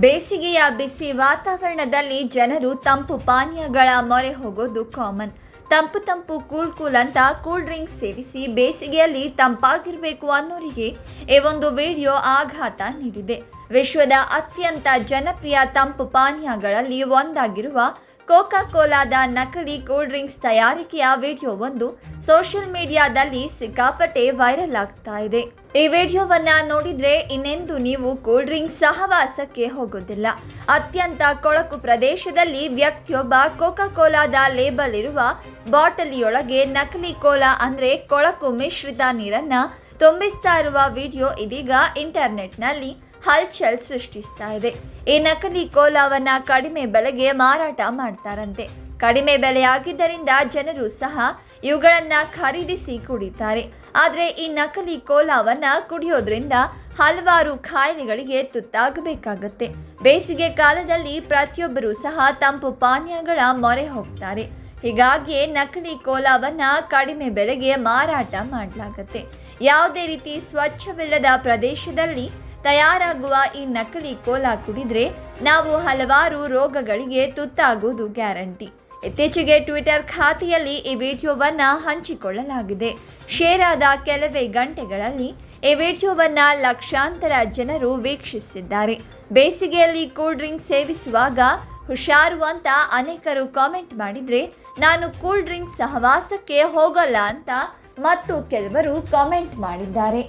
ಬೇಸಿಗೆಯ ಬಿಸಿ ವಾತಾವರಣದಲ್ಲಿ ಜನರು ತಂಪು ಪಾನೀಯಗಳ ಮೊರೆ ಹೋಗೋದು ಕಾಮನ್. ತಂಪು ಕೂಲ್ ಅಂತ ಕೂಲ್ ಡ್ರಿಂಕ್ಸ್ ಸೇವಿಸಿ ಬೇಸಿಗೆಯಲ್ಲಿ ತಂಪಾಗಿರಬೇಕು ಅನ್ನೋರಿಗೆ ಈ ಒಂದು ವಿಡಿಯೋ ಆಘಾತ ನೀಡಿದೆ. ವಿಶ್ವದ ಅತ್ಯಂತ ಜನಪ್ರಿಯ ತಂಪು ಪಾನೀಯಗಳಲ್ಲಿ ಒಂದಾಗಿರುವ ಕೋಕಾ ಕೋಲಾದ ನಕಲಿ ಕೂಲ್ ಡ್ರಿಂಕ್ಸ್ ತಯಾರಿಕೆಯ ವಿಡಿಯೋವೊಂದು ಸೋಷಿಯಲ್ ಮೀಡಿಯಾದಲ್ಲಿ ಸಿಕ್ಕಾಪಟ್ಟೆ ವೈರಲ್ ಆಗ್ತಾ ಇದೆ. ಈ ವಿಡಿಯೋವನ್ನ ನೋಡಿದ್ರೆ ಇನ್ನೆಂದು ನೀವು ಕೂಲ್ ಡ್ರಿಂಕ್ಸ್ ಸಹವಾಸಕ್ಕೆ ಹೋಗೋದಿಲ್ಲ. ಅತ್ಯಂತ ಕೊಳಕು ಪ್ರದೇಶದಲ್ಲಿ ವ್ಯಕ್ತಿಯೊಬ್ಬ ಕೋಕಾ ಕೋಲಾದ ಲೇಬಲ್ ಇರುವ ಬಾಟಲಿಯೊಳಗೆ ನಕಲಿ ಕೋಲಾ ಅಂದ್ರೆ ಕೊಳಕು ಮಿಶ್ರಿತ ನೀರನ್ನ ತುಂಬಿಸ್ತಾ ಇರುವ ವಿಡಿಯೋ ಇದೀಗ ಇಂಟರ್ನೆಟ್ನಲ್ಲಿ ಹಲ್ಚಲ್ ಸೃಷ್ಟಿಸ್ತಾ ಇದೆ. ಈ ನಕಲಿ ಕೋಲಾವನ್ನ ಕಡಿಮೆ ಬೆಲೆಗೆ ಮಾರಾಟ ಮಾಡ್ತಾರಂತೆ. ಕಡಿಮೆ ಬೆಲೆಯಾಗಿದ್ದರಿಂದ ಜನರು ಸಹ ಇವುಗಳನ್ನ ಖರೀದಿಸಿ ಕುಡಿತಾರೆ. ಆದರೆ ಈ ನಕಲಿ ಕೋಲಾವನ್ನ ಕುಡಿಯೋದ್ರಿಂದ ಹಲವಾರು ಕಾಯಿಲೆಗಳಿಗೆ ತುತ್ತಾಗಬೇಕಾಗತ್ತೆ. ಬೇಸಿಗೆ ಕಾಲದಲ್ಲಿ ಪ್ರತಿಯೊಬ್ಬರೂ ಸಹ ತಂಪು ಪಾನೀಯಗಳ ಮೊರೆ ಹೋಗ್ತಾರೆ. ಹೀಗಾಗಿಯೇ ನಕಲಿ ಕೋಲಾವನ್ನ ಕಡಿಮೆ ಬೆಲೆಗೆ ಮಾರಾಟ ಮಾಡಲಾಗತ್ತೆ. ಯಾವುದೇ ರೀತಿ ಸ್ವಚ್ಛವಿಲ್ಲದ ಪ್ರದೇಶದಲ್ಲಿ ತಯಾರಾಗುವ ಈ ನಕಲಿ ಕೋಲಾ ಕುಡಿದ್ರೆ ನಾವು ಹಲವಾರು ರೋಗಗಳಿಗೆ ತುತ್ತಾಗುವುದು ಗ್ಯಾರಂಟಿ. ಇತ್ತೀಚೆಗೆ ಟ್ವಿಟರ್ ಖಾತೆಯಲ್ಲಿ ಈ ವಿಡಿಯೋವನ್ನ ಹಂಚಿಕೊಳ್ಳಲಾಗಿದೆ. ಶೇರ್ ಆದ ಕೆಲವೇ ಗಂಟೆಗಳಲ್ಲಿ ಈ ವಿಡಿಯೋವನ್ನ ಲಕ್ಷಾಂತರ ಜನರು ವೀಕ್ಷಿಸಿದ್ದಾರೆ. ಬೇಸಿಗೆಯಲ್ಲಿ ಕೂಲ್ ಡ್ರಿಂಕ್ ಸೇವಿಸುವಾಗ ಹುಷಾರು ಅಂತ ಅನೇಕರು ಕಾಮೆಂಟ್ ಮಾಡಿದ್ರೆ, ನಾನು ಕೂಲ್ ಡ್ರಿಂಕ್ ಸಹವಾಸಕ್ಕೆ ಹೋಗಲ್ಲ ಅಂತ ಮತ್ತು ಕೆಲವರು ಕಾಮೆಂಟ್ ಮಾಡಿದ್ದಾರೆ.